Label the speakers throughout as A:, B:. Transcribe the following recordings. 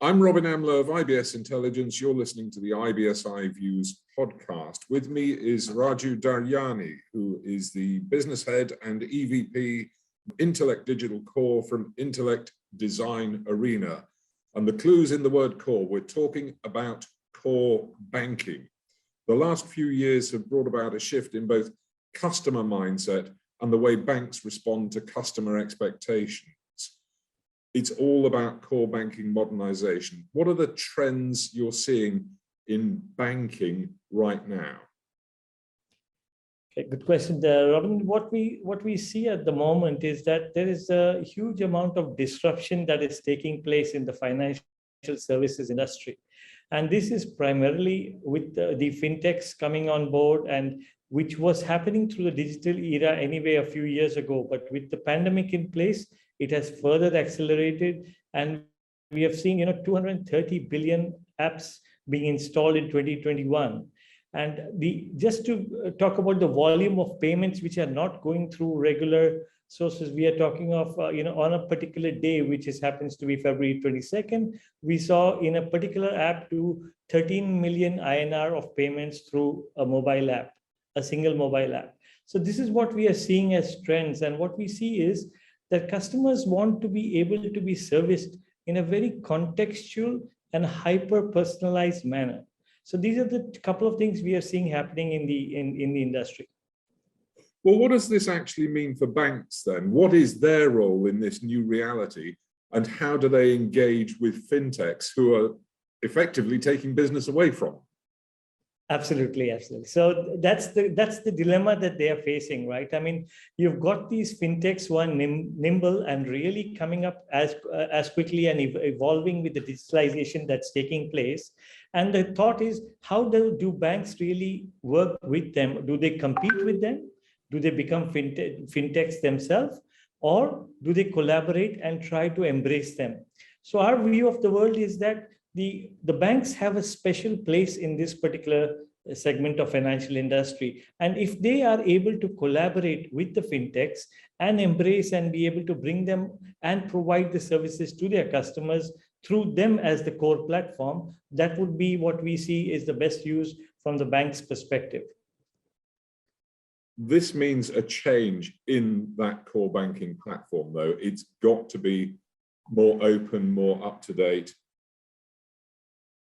A: I'm Robin Amlôt of IBS Intelligence. You're listening to the IBS iViews podcast. With me is Raju Daryani, who is the business head and EVP Intellect Digital Core from Intellect Design Arena. And the clues in the word core, we're talking about core banking. The last few years have brought about a shift in both customer mindset and the way banks respond to customer expectations. It's all about core banking modernization. What are the trends you're seeing in banking right now?
B: Okay, good question there, Robin. What we see at the moment is that there is a huge amount of disruption that is taking place in the financial services industry. And this is primarily with the fintechs coming on board, and which was happening through the digital era anyway a few years ago. But with the pandemic in place, it has further accelerated, and we have seen 230 billion apps being installed in 2021. And just to talk about the volume of payments which are not going through regular sources, we are talking of on a particular day, which happens to be February 22nd, we saw in a particular app to 13 million INR of payments through a mobile app, a single mobile app. So this is what we are seeing as trends, and what we see is that customers want to be able to be serviced in a very contextual and hyper-personalized manner. So these are the couple of things we are seeing happening in the industry.
A: Well, what does this actually mean for banks then? What is their role in this new reality, and how do they engage with fintechs who are effectively taking business away from them?
B: Absolutely. So that's the dilemma that they are facing, right? I mean, you've got these fintechs who are nimble and really coming up as quickly and evolving with the digitalization that's taking place. And the thought is, how do banks really work with them? Do they compete with them? Do they become fintechs themselves? Or do they collaborate and try to embrace them? So our view of the world is that the banks have a special place in this particular segment of financial industry. And if they are able to collaborate with the fintechs and embrace and be able to bring them and provide the services to their customers through them as the core platform, that would be what we see is the best use from the bank's perspective.
A: This means a change in that core banking platform, though. It's got to be more open, more up to date.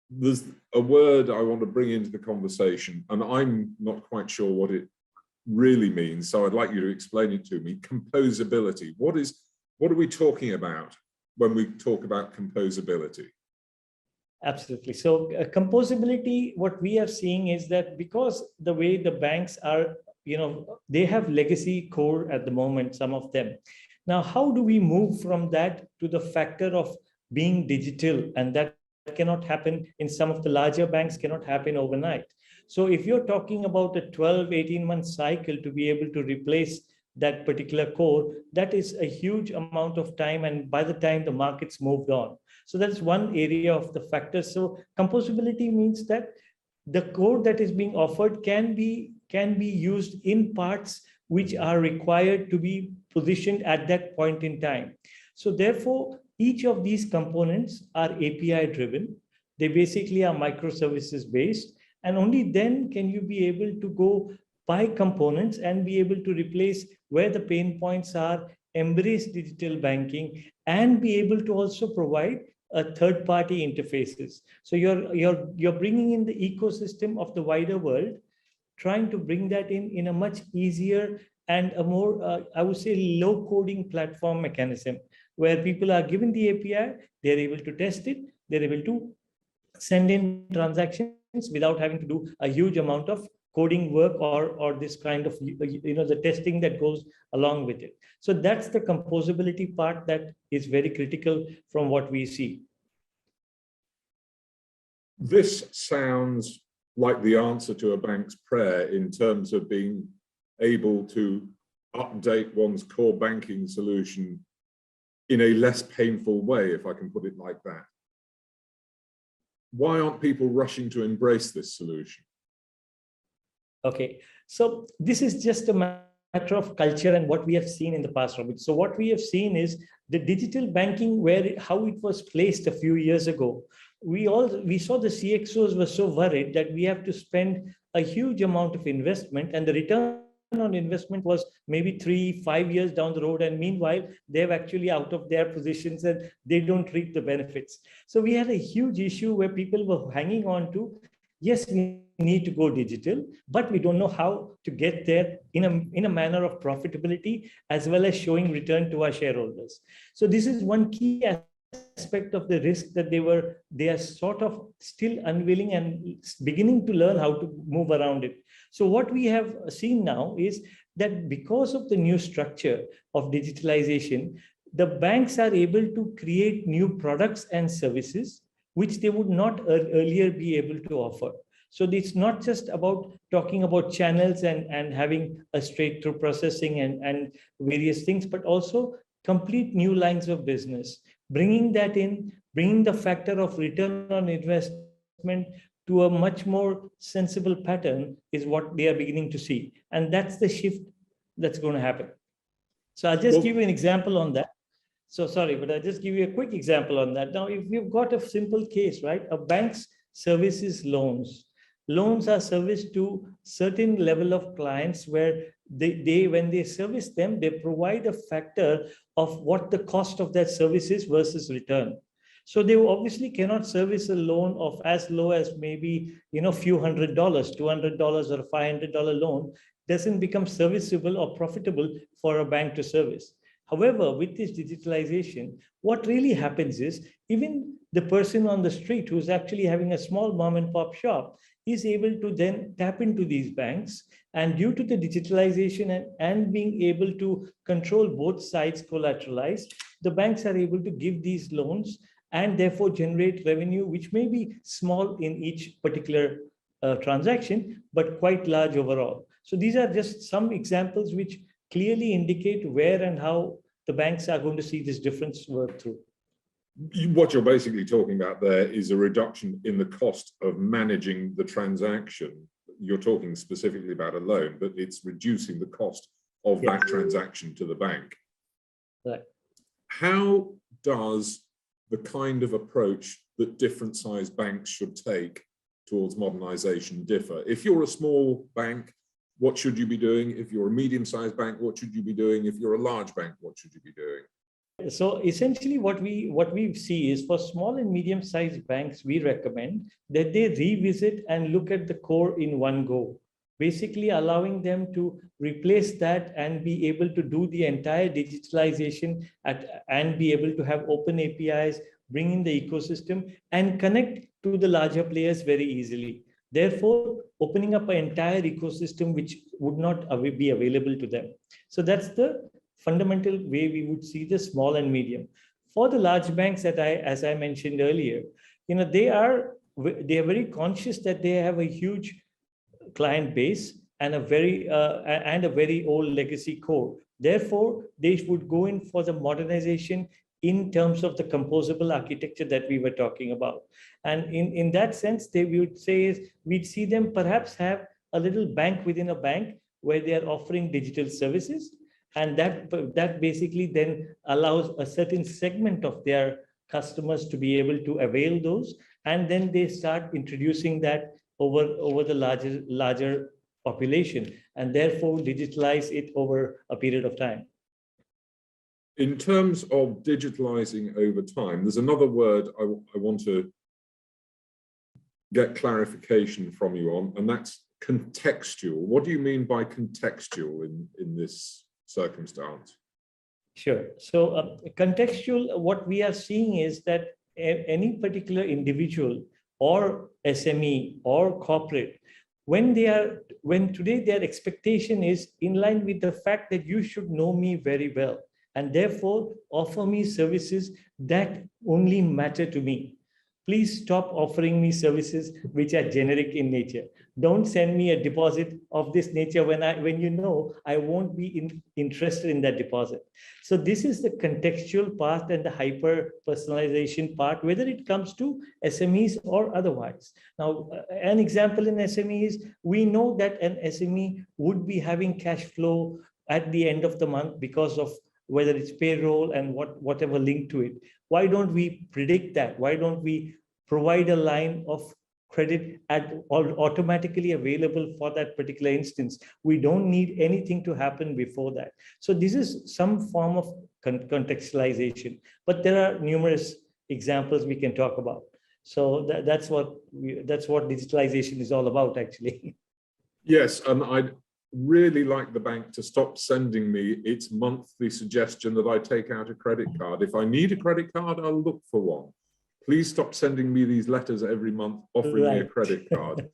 A: There's a word I want to bring into the conversation, and I'm not quite sure what it really means, so I'd like you to explain it to me. Composability. What are we talking about when we talk about composability?
B: Absolutely. So composability, what we are seeing is that because the way the banks are, they have legacy core at the moment, some of them. Now, how do we move from that to the factor of being digital? And that cannot happen in some of the larger banks, cannot happen overnight. So if you're talking about a 12-18 month cycle to be able to replace that particular core, that is a huge amount of time, and by the time the market's moved on. So that's one area of the factors. So composability means that the core that is being offered can be used in parts which are required to be positioned at that point in time. So therefore, each of these components are API driven. They basically are microservices based, and only then can you be able to go buy components and be able to replace where the pain points are, embrace digital banking, and be able to also provide a third-party interfaces. So you're bringing in the ecosystem of the wider world, trying to bring that in a much easier and a more, I would say, low coding platform mechanism, where people are given the API, they're able to test it, they're able to send in transactions without having to do a huge amount of coding work or this kind of, the testing that goes along with it. So that's the composability part that is very critical from what we see.
A: This sounds like the answer to a bank's prayer in terms of being able to update one's core banking solution in a less painful way, if I can put it like that. Why aren't people rushing to embrace this solution?
B: Okay, so this is just a matter of culture and what we have seen in the past, Robin. So what we have seen is The digital banking, how it was placed a few years ago, we saw the CXOs were so worried that we have to spend a huge amount of investment, and the return on investment was maybe 3-5 years down the road, and meanwhile they're actually out of their positions and they don't reap the benefits. So we had a huge issue where people were hanging on to, yes, we need to go digital, but we don't know how to get there in a manner of profitability as well as showing return to our shareholders. So this is one key aspect of the risk that they are sort of still unwilling and beginning to learn how to move around it. So what we have seen now is that because of the new structure of digitalization, the banks are able to create new products and services which they would not earlier be able to offer. So it's not just about talking about channels and having a straight through processing and various things, but also complete new lines of business. Bringing that in, bringing the factor of return on investment to a much more sensible pattern is what they are beginning to see. And that's the shift that's going to happen. So I'll just give you an example on that. So sorry, but I'll just give you a quick example on that. Now, if you've got a simple case, right? A bank's services loans. Loans are serviced to certain level of clients where when they service them, they provide a factor of what the cost of that service is versus return. So they obviously cannot service a loan of as low as maybe, few $100, $200 or $500 loan doesn't become serviceable or profitable for a bank to service. However, with this digitalization, what really happens is even the person on the street who's actually having a small mom and pop shop is able to then tap into these banks. And due to the digitalization and being able to control both sides collateralized, the banks are able to give these loans and therefore generate revenue, which may be small in each particular transaction, but quite large overall. So these are just some examples which clearly indicate where and how the banks are going to see this difference work through.
A: What you're basically talking about there is a reduction in the cost of managing the transaction. You're talking specifically about a loan, but it's reducing the cost of that transaction to the bank.
B: Right.
A: How does the kind of approach that different size banks should take towards modernization differ? If you're a small bank, what should you be doing? If you're a medium-sized bank, what should you be doing? If you're a large bank, what should you be doing?
B: So essentially what we see is for small and medium-sized banks, we recommend that they revisit and look at the core in one go, basically allowing them to replace that and be able to do the entire digitalization and be able to have open APIs, bring in the ecosystem and connect to the larger players very easily. Therefore, opening up an entire ecosystem which would not be available to them. So that's the fundamental way we would see the small and medium. For the large banks that as I mentioned earlier, they are very conscious that they have a huge client base and a very old legacy core. Therefore, they would go in for the modernization in terms of the composable architecture that we were talking about. And in that sense, we would say is we'd see them perhaps have a little bank within a bank where they are offering digital services. And that basically then allows a certain segment of their customers to be able to avail those. And then they start introducing that over the larger population and therefore digitalize it over a period of time.
A: In terms of digitalizing over time, there's another word I want to get clarification from you on, and that's contextual. What do you mean by contextual in this circumstance?
B: Sure. So contextual, what we are seeing is that any particular individual or SME or corporate, when today their expectation is in line with the fact that you should know me very well and therefore offer me services that only matter to me. Please stop offering me services which are generic in nature. Don't send me a deposit of this nature when you know I won't be interested in that deposit. So this is the contextual part and the hyper personalization part, whether it comes to SMEs or otherwise. Now, an example in SMEs, we know that an SME would be having cash flow at the end of the month because of whether it's payroll and whatever linked to it. Why don't we predict that? Why don't we provide a line of credit automatically available for that particular instance? We don't need anything to happen before that. So this is some form of contextualization, but there are numerous examples we can talk about. So that's what digitalization is all about, actually.
A: Yes, and I'd really like the bank to stop sending me its monthly suggestion that I take out a credit card. If I need a credit card, I'll look for one. Please stop sending me these letters every month offering me a credit card.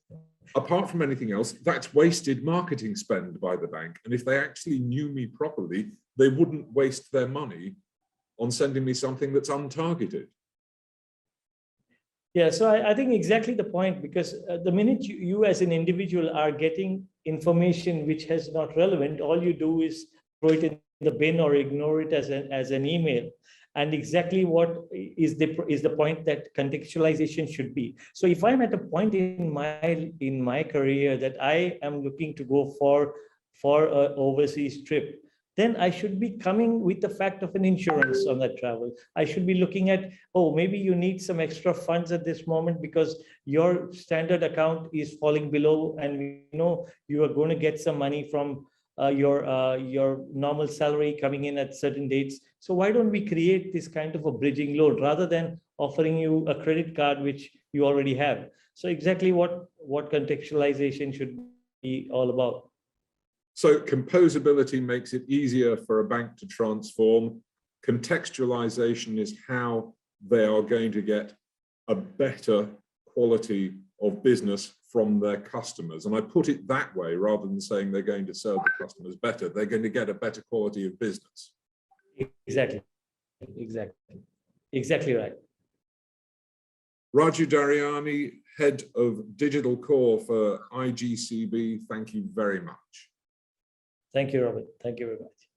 A: Apart from anything else, that's wasted marketing spend by the bank. And if they actually knew me properly, they wouldn't waste their money on sending me something that's untargeted.
B: Yeah, so I think exactly the point, because the minute you as an individual are getting information which is not relevant, all you do is throw it in the bin or ignore it as an email. And exactly what is the point that contextualization should be. So if I'm at a point in my career that I am looking to go for an overseas trip, then I should be coming with the fact of an insurance on that travel. I should be looking at, oh, maybe you need some extra funds at this moment because your standard account is falling below, and we know you are going to get some money from your normal salary coming in at certain dates. So why don't we create this kind of a bridging loan rather than offering you a credit card which you already have? So exactly what contextualization should be all about.
A: So composability makes it easier for a bank to transform. Contextualization is how they are going to get a better quality of business from their customers. And I put it that way rather than saying they're going to serve the customers better. They're going to get a better quality of business. Exactly
B: right.
A: Raju Daryani, Head of Digital Core for iGCB, thank you very much.
B: Thank you, Robin. Thank you very much.